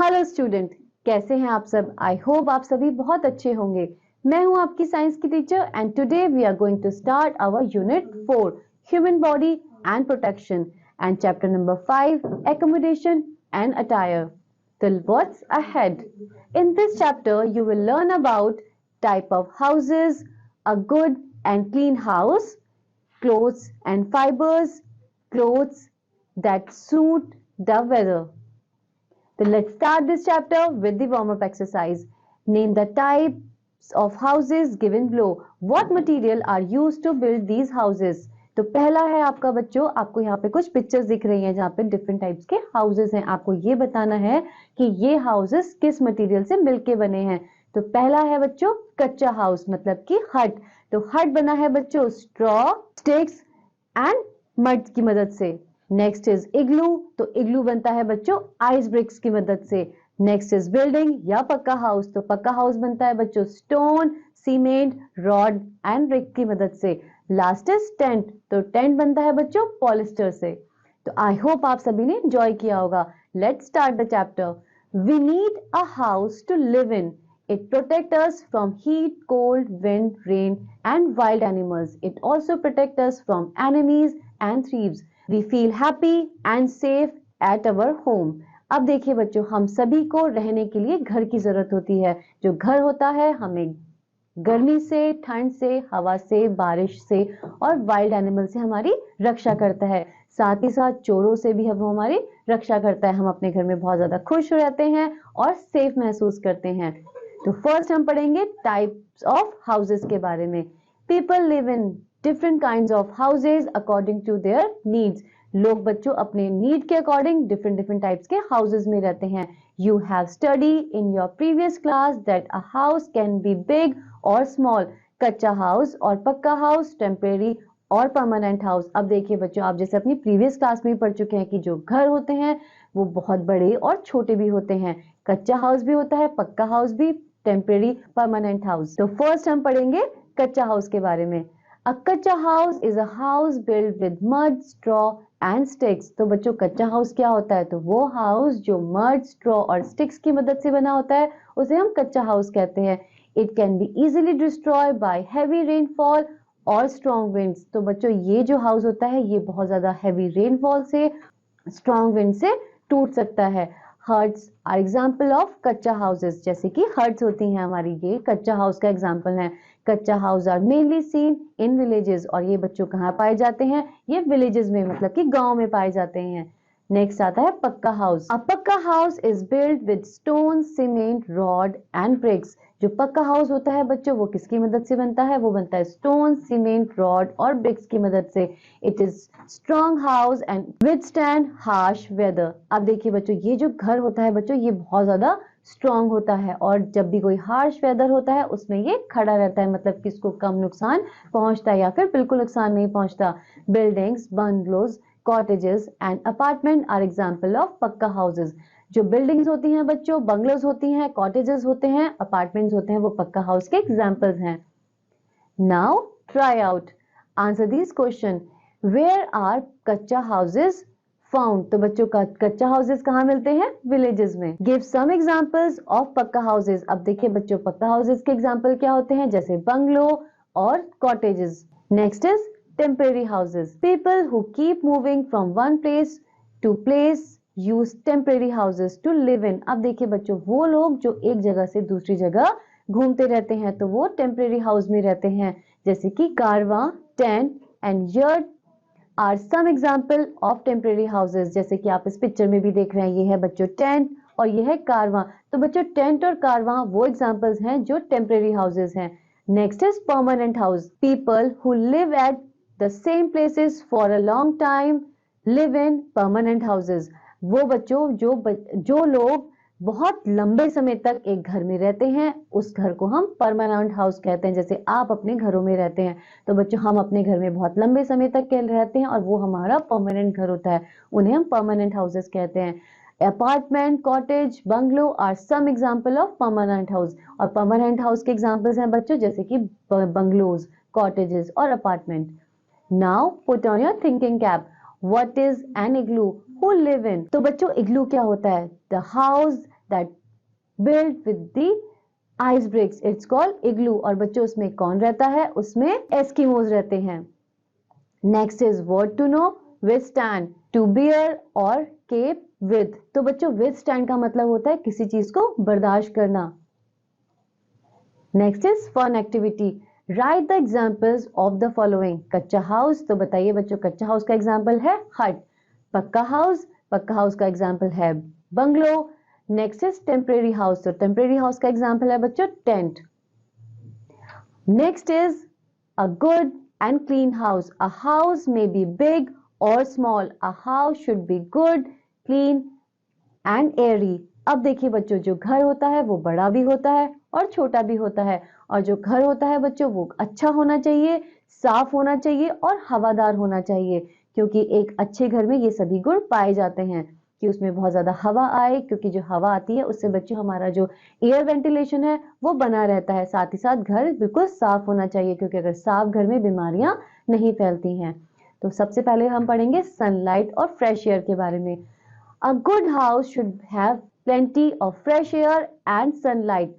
Hello student, कैसे हैं आप सब। आई होप आप सभी बहुत अच्छे होंगे। मैं हूं आपकी साइंस की teacher and today we are going to start our unit 4 human body and protection and chapter number 5 accommodation and attire. So what's ahead? In this chapter you will learn about type of houses, a good and clean house, clothes and fibers, clothes that suit the weather. So let's start this chapter with the warm-up exercise. Name the types of houses given below. What material are used to build these houses? तो पहला है आपका बच्चों, आपको यहाँ पे कुछ pictures दिख रही हैं जहाँ पे डिफरेंट टाइप्स के हाउसेस हैं। आपको ये बताना है कि ये हाउसेस किस मटेरियल से मिलके बने हैं। तो पहला है बच्चों कच्चा हाउस, मतलब कि हट। तो हट बना है बच्चों स्ट्रॉ, स्टिक्स एंड मड की मदद से। नेक्स्ट इज इग्लू, तो इग्लू बनता है बच्चों आइस ब्रिक्स की मदद से। नेक्स्ट इज बिल्डिंग या पक्का हाउस, तो पक्का हाउस बनता है बच्चों stone, cement, rod and brick की मदद से। लास्ट इज टेंट, तो टेंट बनता है बच्चों पॉलिस्टर से। तो आई होप आप सभी ने एंजॉय किया होगा। Let's start the chapter. We need a house to live in. It protects us from heat, cold, wind, rain and wild animals. It also protects us from enemies and thieves. We feel happy and safe at our home. अब देखिए बच्चों, हम सभी को रहने के लिए घर की जरूरत होती है। जो घर होता है हमें गर्मी से, ठंड से, हवा से, बारिश से और वाइल्ड एनिमल से हमारी रक्षा करता है। साथ ही साथ चोरों से भी हम हमारी रक्षा करता है। हम अपने घर में बहुत ज्यादा खुश रहते हैं और सेफ महसूस करते हैं। तो फर्स्ट हम पढ़ेंगे टाइप्स ऑफ हाउसेस के बारे में। People live in different kinds of houses according to their needs. लोग बच्चों अपने नीड के अकॉर्डिंग डिफरेंट टाइप्स के हाउसेस में रहते हैं। You have study in your previous class that a house can be big और स्मॉल. कच्चा हाउस और पक्का हाउस, टेम्परेरी और परमानेंट हाउस। अब देखिए बच्चों, आप जैसे अपनी प्रीवियस क्लास में पढ़ चुके हैं कि जो घर होते हैं वो बहुत बड़े और छोटे भी होते हैं। कच्चा हाउस भी होता है, पक्का हाउस भी, टेम्परेरी, परमानेंट हाउस। तो फर्स्ट हम पढ़ेंगे कच्चा हाउस के बारे में। अ कच्चा house is a house build with mud, straw and sticks. तो बच्चों कच्चा हाउस क्या होता है? तो वो हाउस जो मड, स्ट्रॉ और स्टिक्स की मदद से बना होता है उसे हम कच्चा हाउस कहते हैं। It can be easily destroy bye heavy rainfall और स्ट्रॉन्ग विंड्स. तो बच्चों ये जो हाउस होता है ये बहुत ज्यादा हैवी रेनफॉल से, स्ट्रॉन्ग विंड से टूट सकता है। हर्ट्स आर एग्जाम्पल ऑफ कच्चा हाउसेस, जैसे कि हर्ट्स होती हैं हमारी, ये कच्चा हाउस का एग्जाम्पल है। Kutcha house are mainly seen in villages. और ये बच्चों कहाँ पाए जाते हैं? ये विलेजेस में, मतलब कि गांव में पाए जाते हैं। नेक्स्ट आता है पक्का house. A pucca house is build with stone, cement, rod and bricks. जो पक्का हाउस होता है बच्चों वो किसकी मदद से बनता है? वो बनता है स्टोन, सीमेंट, रॉड और ब्रिक्स की मदद से। It is strong house and withstand harsh weather. अब देखिए बच्चों, ये जो घर होता है बच्चों ये बहुत ज्यादा स्ट्रॉन्ग होता है और जब भी कोई हार्श वेदर होता है उसमें ये खड़ा रहता है, मतलब कि इसको कम नुकसान पहुंचता है या फिर बिल्कुल नुकसान नहीं पहुंचता। Buildings, bungalows, cottages and apartment are example of pucca houses. जो बिल्डिंग्स होती हैं बच्चों, बंगलोज होती हैं, कॉटेजेस होते हैं, अपार्टमेंट्स होते हैं, वो पक्का हाउस के एग्जाम्पल्स हैं. Now try out, answer this question. Where are kutcha houses found? तो बच्चों का कच्चा हाउसेज कहाँ मिलते हैं? विलेजेस में. Give some examples of pucca houses. अब देखिए बच्चों पक्का हाउसेज के एग्जांपल क्या होते हैं? जैसे बंगलो और cottages. Next is temporary houses. People who keep moving from one place to place use temporary houses to live in. अब देखिए बच्चों, वो लोग जो एक जगह से दूसरी जगह घूमते रहते हैं तो वो टेम्परेरी हाउस में रहते हैं, जैसे कि caravan, tent and yurt are some example of temporary houses. जैसे कि आप इस पिक्चर में भी देख रहे हैं, ये है बच्चों टेंट और ये है कारवां. तो बच्चों टेंट और कारवां वो एग्जाम्पल्स हैं जो टेम्परेरी हाउसेज हैं. Next is permanent house. People who live at the same places for a long time live in permanent houses. वो बच्चों जो लोग बहुत लंबे समय तक एक घर में रहते हैं उस घर को हम परमानेंट हाउस कहते हैं. जैसे आप अपने घरों में रहते हैं तो बच्चों हम अपने घर में बहुत लंबे समय तक रहते हैं और वो हमारा परमानेंट घर होता है, उन्हें हम परमानेंट हाउसेस कहते हैं. Apartment, cottage, bungalow are some example of permanent house. और परमानेंट हाउस के एग्जाम्पल्स हैं बच्चों जैसे कि बंगलोज, कॉटेजेस और apartment. Now put on your thinking cap. What is an igloo? Who live in? तो बच्चों इग्लू क्या होता है? The house that built with the ice bricks. It's called igloo. और बच्चों उसमें कौन रहता है? उसमें एस्किमोज रहते हैं. Next is word to know, withstand, to bear or cape with. तो बच्चों withstand का मतलब होता है किसी चीज को बर्दाश्त करना. Next is fun activity. Write the examples of the following. कच्चा हाउस, तो बताइए बच्चों कच्चा हाउस का एग्जाम्पल है हट. पक्का हाउस का एग्जाम्पल है bungalow. Next is temporary house, तो टेम्परेरी हाउस का एग्जाम्पल है बच्चों tent. Next is a good and clean house. A house may be big और small. A house should be good, clean and airy. अब देखिए बच्चों जो घर होता है वो बड़ा भी होता है और छोटा भी होता है. और जो घर होता है बच्चों वो अच्छा होना चाहिए, साफ होना चाहिए और हवादार होना चाहिए. क्योंकि एक अच्छे घर में ये सभी गुण पाए जाते हैं कि उसमें बहुत ज्यादा हवा आए, क्योंकि जो हवा आती है उससे बच्चों हमारा जो एयर वेंटिलेशन है वो बना रहता है. साथ ही साथ घर बिल्कुल साफ होना चाहिए, क्योंकि अगर साफ घर में बीमारियां नहीं फैलती हैं. तो सबसे पहले हम पढ़ेंगे सनलाइट और फ्रेश एयर के बारे में. A good house should have plenty of fresh air and sunlight.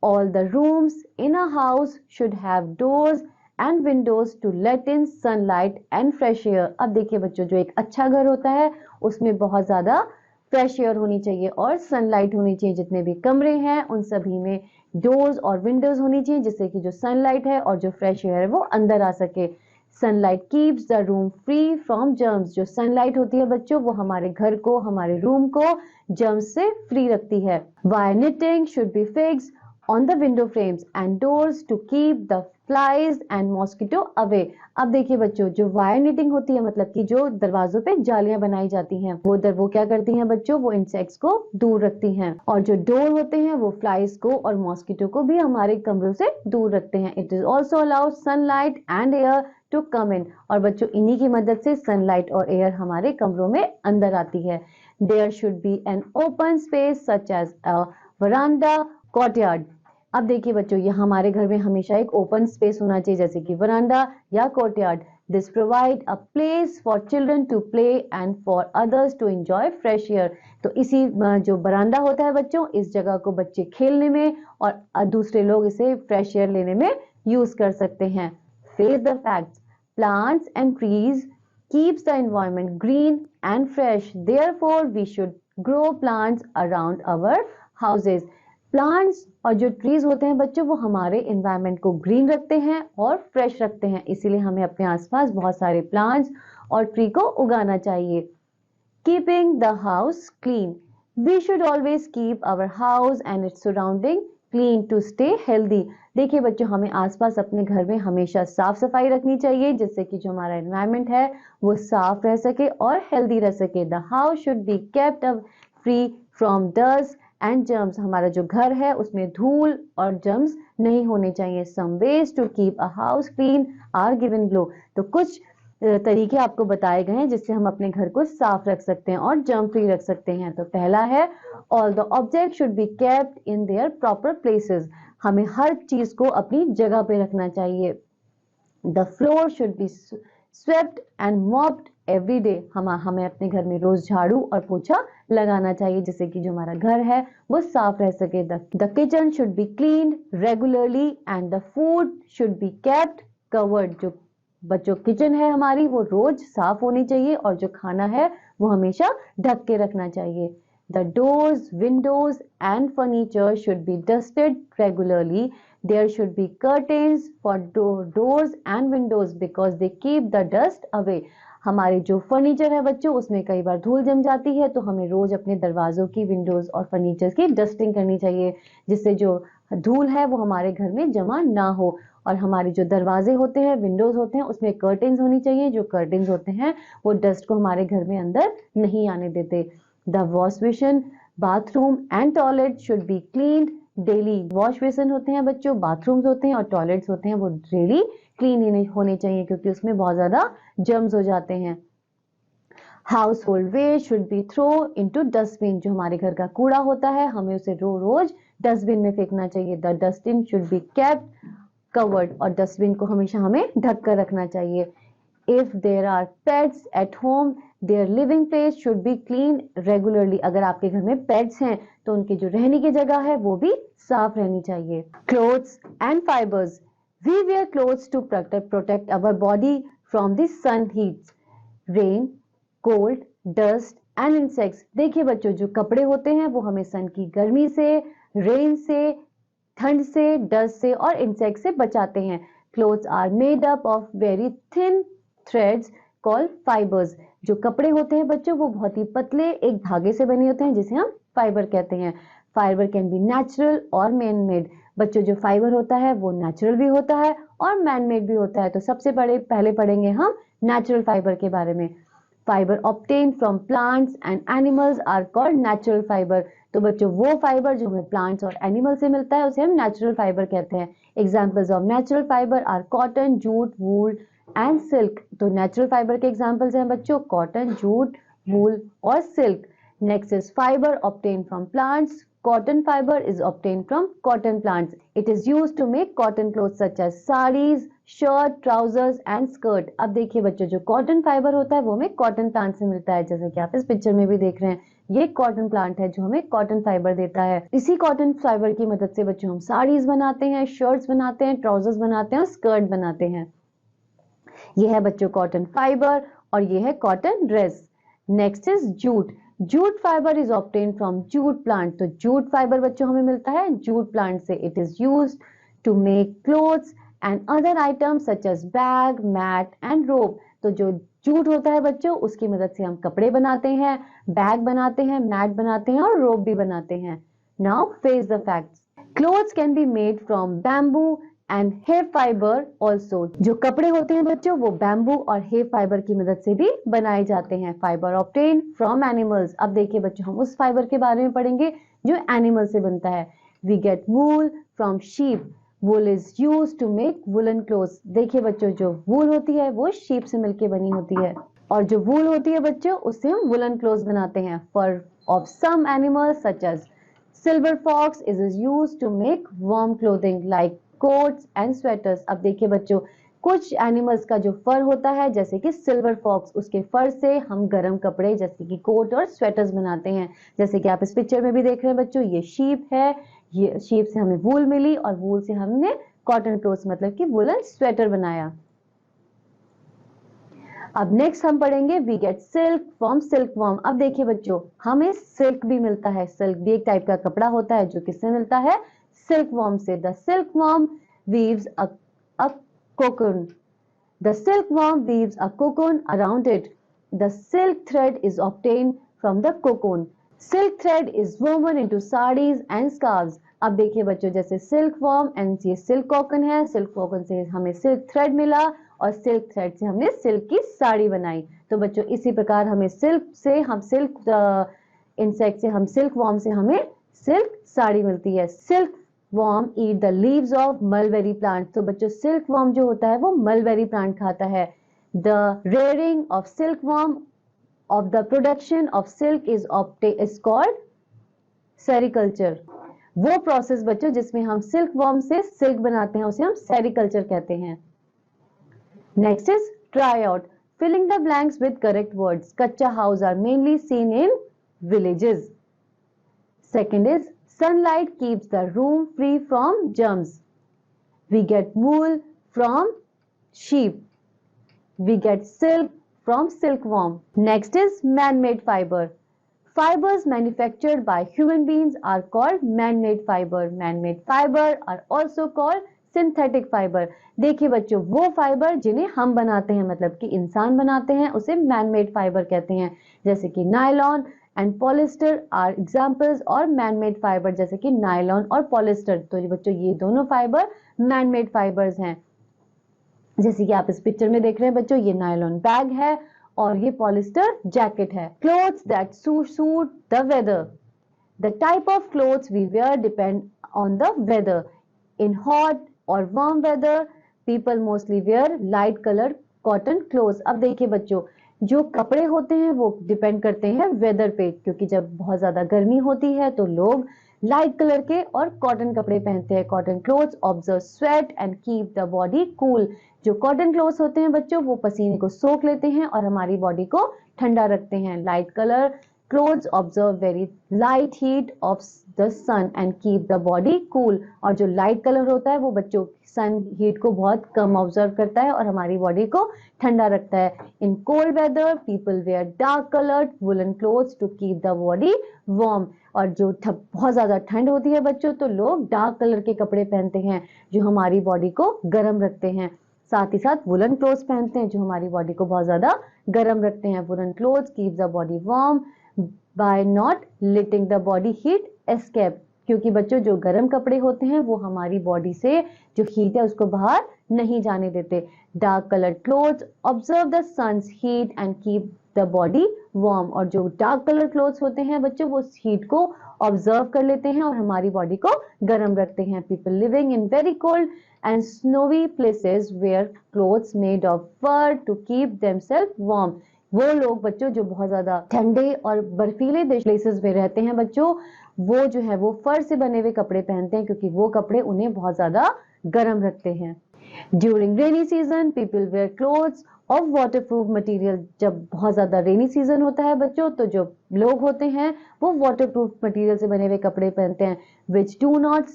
All the rooms in a house should have doors and windows to let in sunlight and fresh air. अब देखिए बच्चों जो एक अच्छा घर होता है उसमें बहुत ज्यादा फ्रेश एयर होनी चाहिए और सनलाइट होनी चाहिए. जितने भी कमरे हैं उन सभी में डोर्स और विंडोज होनी चाहिए, जिससे कि जो सनलाइट है और जो फ्रेश एयर है वो अंदर आ सके. Sunlight keeps the room free from germs. जो सनलाइट होती है बच्चों वो हमारे घर को, हमारे रूम को जर्म्स से फ्री रखती है. Wire netting should be fixed on the window frames and doors to keep the flies and mosquito away. अब देखिए बच्चों जो वायर निटिंग होती है मतलब कि जो दरवाजों पे जालियां बनाई जाती हैं वो क्या करती हैं बच्चों, वो इंसेक्ट्स को दूर रखती हैं. और जो डोर होते हैं वो फ्लाइज को और मॉस्किटो को भी हमारे कमरों से दूर रखते हैं. It is also allowed sunlight and air to come in. और बच्चों इन्हीं की मदद से सनलाइट और एयर हमारे कमरों में अंदर आती है. There should be an open space such as a veranda, courtyard. अब देखिए बच्चों ये हमारे घर में हमेशा एक ओपन स्पेस होना चाहिए, जैसे कि वरांडा या courtyard. This provide a place for children to play and for others to enjoy fresh air. तो इसी जो बरांडा होता है बच्चों, इस जगह को बच्चे खेलने में और दूसरे लोग इसे फ्रेश एयर लेने में यूज कर सकते हैं. Face the facts. Plants and trees keeps the environment green and fresh. Therefore, we should grow plants around our houses. Plants और जो trees होते हैं बच्चों वो हमारे environment को green रखते हैं और fresh रखते हैं. इसीलिए हमें अपने आसपास बहुत सारे plants और tree को उगाना चाहिए. Keeping the house clean. We should always keep our house and its surrounding clean to stay healthy. देखिए बच्चों हमें आसपास अपने घर में हमेशा साफ सफाई रखनी चाहिए, जिससे कि जो हमारा एनवायरनमेंट है वो साफ रह सके और हेल्दी रह सके. The house should be kept free from dust and germs. हमारा जो घर है उसमें धूल और जर्म्स नहीं होने चाहिए. Some ways to keep a house clean are given below. तो कुछ तरीके आपको बताए गए हैं जिससे हम अपने घर को साफ रख सकते हैं और जर्म फ्री रख सकते हैं. तो पहला है all the object should be kept in their proper places. हमें हर चीज को अपनी जगह पे रखना चाहिए. The floor should be swept and mopped every day. हमें अपने घर में रोज झाड़ू और पोछा लगाना चाहिए, जिससे कि जो हमारा घर है वो साफ रह सके. The kitchen should be cleaned regularly and the food should be kept covered. जो बच्चों किचन है हमारी वो रोज साफ होनी चाहिए और जो खाना है वो हमेशा ढक के रखना चाहिए. The doors, windows and furniture should be dusted regularly. There should be curtains for doors and windows because they keep the dust away. हमारे जो फर्नीचर है बच्चों उसमें कई बार धूल जम जाती है, तो हमें रोज अपने दरवाजों की, विंडोज और फर्नीचर की डस्टिंग करनी चाहिए, जिससे जो धूल है वो हमारे घर में जमा ना हो. और हमारे जो दरवाजे होते हैं, विंडोज होते हैं, उसमें कर्टेन्स होनी चाहिए. जो कर्टेन्स होते हैं वो डस्ट को हमारे घर में अंदर नहीं आने देते. The wash basin, bathroom and toilet should be cleaned daily. Wash basin होते हैं बच्चों, बाथरूम्स होते हैं और टॉयलेट्स होते हैं, वो डेली क्लीन होने चाहिए क्योंकि उसमें बहुत ज्यादा जर्म्स हो जाते हैं. Household waste should be thrown into dustbin. जो हमारे घर का कूड़ा होता है हमें उसे रोज डस्टबिन में फेंकना चाहिए. The dustbin should be kept covered. और डस्टबिन को हमेशा हमें ढक कर रखना चाहिए. If there are pets at home, their living place should be cleaned regularly. अगर आपके घर में pets हैं तो उनकी जो रहने की जगह है वो भी साफ रहनी चाहिए. Clothes and fibers. We wear clothes to protect our body from the sun heat, rain, cold, dust and insects. देखिए बच्चों, जो कपड़े होते हैं वो हमें सन की गर्मी से, रेन से, ठंड से, डस्ट से और इंसेक्ट से बचाते हैं. Clothes are made up of very thin threads called fibers. जो कपड़े होते हैं बच्चों वो बहुत ही पतले एक धागे से बने होते हैं जिसे हम फाइबर कहते हैं. फाइबर कैन बी नेचुरल और मैन मेड. बच्चों, जो फाइबर होता है वो नेचुरल भी होता है और मैन मेड भी होता है. तो सबसे पहले पढ़ेंगे हम नेचुरल फाइबर के बारे में. Fibre obtain from plants and animals are called natural fibre. तो बच्चों, वो फाइबर जो हमें प्लांट्स और एनिमल से मिलता है उसे हम नेचुरल फाइबर कहते हैं. Examples of natural fibre are cotton, jute, wool and silk. तो नेचुरल फाइबर के एग्जाम्पल्स हैं बच्चों कॉटन, जूट, वूल और silk. Next is fibre obtain from plants. Cotton fiber is obtained from cotton plants. It is used to make cotton clothes such as sarees, shirt, trousers and skirt. अब देखिए बच्चों, जो cotton fiber होता है वो हमें cotton plant से मिलता है. जैसे कि आप इस पिक्चर में भी देख रहे हैं, ये cotton plant है जो हमें cotton fiber देता है. इसी cotton fiber की मदद से बच्चों हम sarees बनाते हैं, shirts बनाते हैं, trousers बनाते हैं और skirt बनाते हैं. ये है बच्चों cotton fiber और ये है cotton dress. Next is jute. Jute fibre is obtain from jute plant. तो जूट फाइबर बच्चों हमें मिलता है जूट प्लांट से. It is used to make clothes and other items such as bag, mat and rope. तो जो jute होता है बच्चों उसकी मदद से हम कपड़े बनाते हैं, बैग बनाते हैं, मैट बनाते हैं और रोप भी बनाते हैं. Now face the facts. Clothes can be made from bamboo and hay fibre also. जो कपड़े होते हैं बच्चों वो बैम्बू और हे फाइबर की मदद से भी बनाए जाते हैं. Fibre obtain from animals. अब देखिए बच्चों, हम उस फाइबर के बारे में पढ़ेंगे जो एनिमल से बनता है. We get wool from sheep. Wool is used to make woollen clothes. देखिए बच्चों, जो वूल होती है वो शीप से मिलकर बनी होती है और जो वूल होती है बच्चों उससे हम वुलन क्लोथ्स बनाते हैं. Fur of some animals such as silver fox is used to make warm clothing like coats and sweaters. अब देखिए बच्चों, कुछ एनिमल्स का जो फर होता है जैसे कि सिल्वर फॉक्स, उसके फर से हम गर्म कपड़े जैसे कि कोट और स्वेटर्स बनाते हैं. जैसे कि आप इस पिक्चर में भी देख रहे हैं बच्चों, ये शीप है. ये शीप से हमें वूल मिली और वूल से हमने कॉटन क्लोथ्स मतलब कि वुलन स्वेटर बनाया. अब नेक्स्ट हम पढ़ेंगे we get silk from silkworm. अब देखिए बच्चों, हमें सिल्क भी मिलता है. सिल्क भी एक टाइप का कपड़ा होता है जो किससे मिलता है? Silkworm से. The silkworm weaves a cocoon. The silkworm weaves a cocoon around it. The silk thread is obtained from the cocoon. Silk thread is woven into sarees and scarves. अब देखिए बच्चों, जैसे silkworm and ये silk cocoon है, silk cocoon से हमें silk thread मिला और silk thread से हमने silk की साड़ी बनाई. तो बच्चों इसी प्रकार हमें silk से हम silk insect से हम silkworm से हमें silk साड़ी मिलती है. Silk worm eat the leaves of mulberry plant. तो बच्चों silkworm जो होता है वो mulberry plant खाता है. The rearing of silkworm of the production of silk is called sericulture. वो प्रोसेस बच्चों जिसमें हम silkworm से silk बनाते हैं उसे हम sericulture कहते हैं. Next is try out. Filling the blanks with correct words. Kacha house are mainly seen in villages. Second is sunlight keeps the room free from germs. We get wool from sheep. We get silk from silkworm. Next is man-made fiber. Fibers manufactured by human beings are called man-made fiber. Man-made fiber are also called synthetic fiber. देखिए बच्चों, वो fibre जिन्हें हम बनाते हैं मतलब कि इंसान बनाते हैं उसे man-made fiber कहते हैं. जैसे कि nylon and polyester are examples और मैनमेड फाइबर जैसे कि नायलॉन और पॉलिस्टर. तो बच्चों ये दोनों फाइबर मैनमेड फाइबर्स हैं. जैसे कि आप इस पिक्चर में देख रहे हैं बच्चों, ये नायलॉन बैग है और ये पॉलिस्टर जैकेट है. Clothes that suit the weather. The type of clothes we wear depend on the weather. In hot और warm weather people mostly wear light colour cotton clothes. अब देखिए बच्चों, जो कपड़े होते हैं वो डिपेंड करते हैं वेदर पे, क्योंकि जब बहुत ज्यादा गर्मी होती है तो लोग लाइट कलर के और कॉटन कपड़े पहनते हैं। Cotton clothes observe sweat and keep the body cool. जो कॉटन क्लोथ्स होते हैं बच्चों, वो पसीने को सोख लेते हैं और हमारी बॉडी को ठंडा रखते हैं। Light colour clothes observe very light heat of the sun and keep the body cool. और जो लाइट कलर होता है वो बच्चों सन हीट को बहुत कम ऑब्जर्व करता है और हमारी बॉडी को ठंडा रखता है। In cold weather people wear dark coloured woollen clothes to keep the body warm. और जो बहुत ज्यादा ठंड होती है बच्चों, तो लोग डार्क कलर के कपड़े पहनते हैं जो हमारी बॉडी को गर्म रखते हैं। साथ ही साथ वुलन क्लोथ्स पहनते हैं जो हमारी बॉडी को बहुत ज्यादा गर्म रखते हैं। Woollen clothes keep the body warm by not letting the body heat escape. क्योंकि बच्चों जो गर्म कपड़े होते हैं वो हमारी बॉडी से जो हीट है उसको बाहर नहीं जाने देते। Dark coloured clothes observe the sun's heat and keep the body warm. और जो डार्क कलर क्लोथ्स होते हैं बच्चों, वो हीट को ऑब्जर्व कर लेते हैं और हमारी बॉडी को गर्म रखते हैं। People living in very cold and snowy places wear clothes made of fur to keep themself warm. वो लोग बच्चों जो बहुत ज्यादा ठंडे और बर्फीले प्लेसेस में रहते हैं बच्चों, वो जो है वो फर से बने हुए कपड़े पहनते हैं क्योंकि वो कपड़े उन्हें बहुत ज्यादा गर्म रखते हैं। During rainy season people wear clothes of waterproof material. जब बहुत ज्यादा रेनी सीजन होता है बच्चों, तो जो लोग होते हैं वो वाटरप्रूफ मटेरियल से बने हुए कपड़े पहनते हैं। Which do not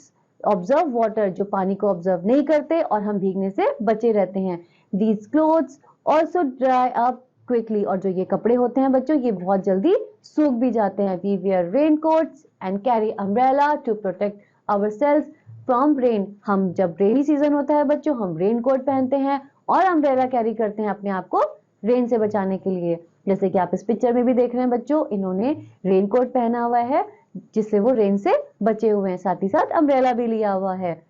observe water, जो पानी को ऑब्जर्व नहीं करते और हम भीगने से बचे रहते हैं। These clothes also dry up quickly. और जो ये कपड़े होते हैं बच्चों, ये बहुत जल्दी सूख भी जाते हैं। We wear rain coats and carry umbrella to protect ourselves from rain. हम जब रेनी सीजन होता है बच्चों, हम रेन कोट पहनते हैं और अम्ब्रेला कैरी करते हैं अपने आप को रेन से बचाने के लिए। जैसे कि आप इस पिक्चर में भी देख रहे हैं बच्चों, इन्होंने रेन कोट पहना हुआ है जिससे वो रेन से बचे हुए हैं, साथ ही साथ अम्ब्रेला भी लिया हुआ है।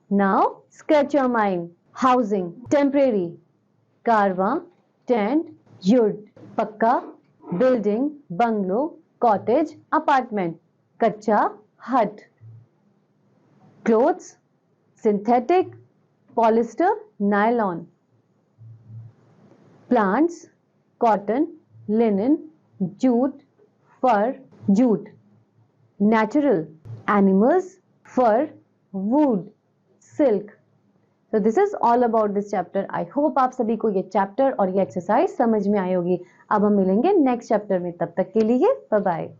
Now sketch your mind. Housing temporary, caravan tent, yurt pucca, building bungalow, cottage apartment, kutcha hut. Clothes synthetic, polyester, nylon. Plants cotton, linen, jute, fur, jute. Natural animals, fur, wood, silk. So this is all about this chapter. I hope आप सभी को ये chapter और ये exercise समझ में आई होगी। अब हम मिलेंगे नेक्स्ट चैप्टर में, तब तक के लिए बाय बाय।